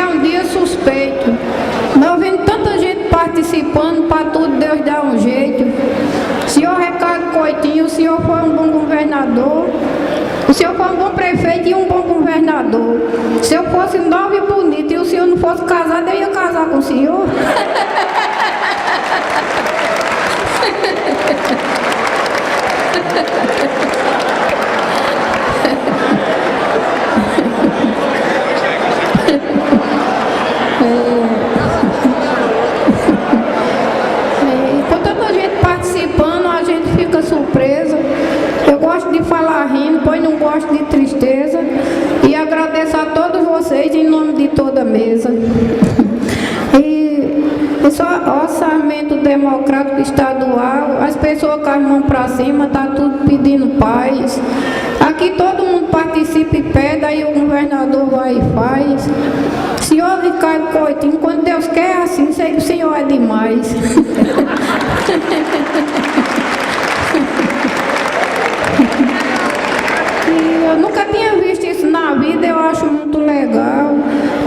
é um dia suspeito. Mas vendo tanta gente participando, para tudo Deus dá um jeito. Senhor Ricardo Coutinho, o senhor foi um bom governador. O senhor foi um bom prefeito e um bom governador. Se eu fosse nova e bonita e o senhor não fosse casado, eu ia casar com o senhor. Com tanta gente participando, a gente fica surpresa. Eu gosto de falar rindo, pois não gosto de tristeza. E agradeço a todos vocês em nome de toda a mesa. E esse orçamento democrático estadual, as pessoas com as mãos para cima, tá tudo pedindo paz. Aqui todo mundo participa e pede, aí o governador vai e faz. Senhor Ricardo Coutinho, quando Deus quer assim, sei que o senhor é demais. E eu nunca tinha visto isso na vida, eu acho muito legal.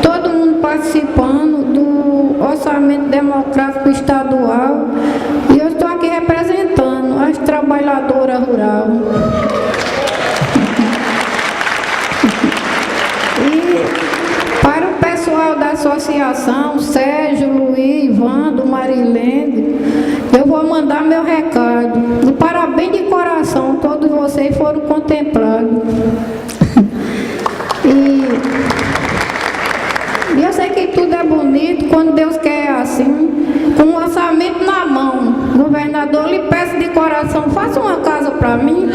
Todo mundo participando do orçamento democrático estadual. E eu estou aqui representando as trabalhadoras rurais. E para o pessoal da associação, Sérgio, Luiz, Vando, Marilene, eu vou mandar meu recado. E parabéns de coração, todos vocês foram contemplados. E eu sei que tudo é bonito, quando Deus quer assim, com o orçamento na mão. Governador, lhe peço de coração, faça uma casa para mim.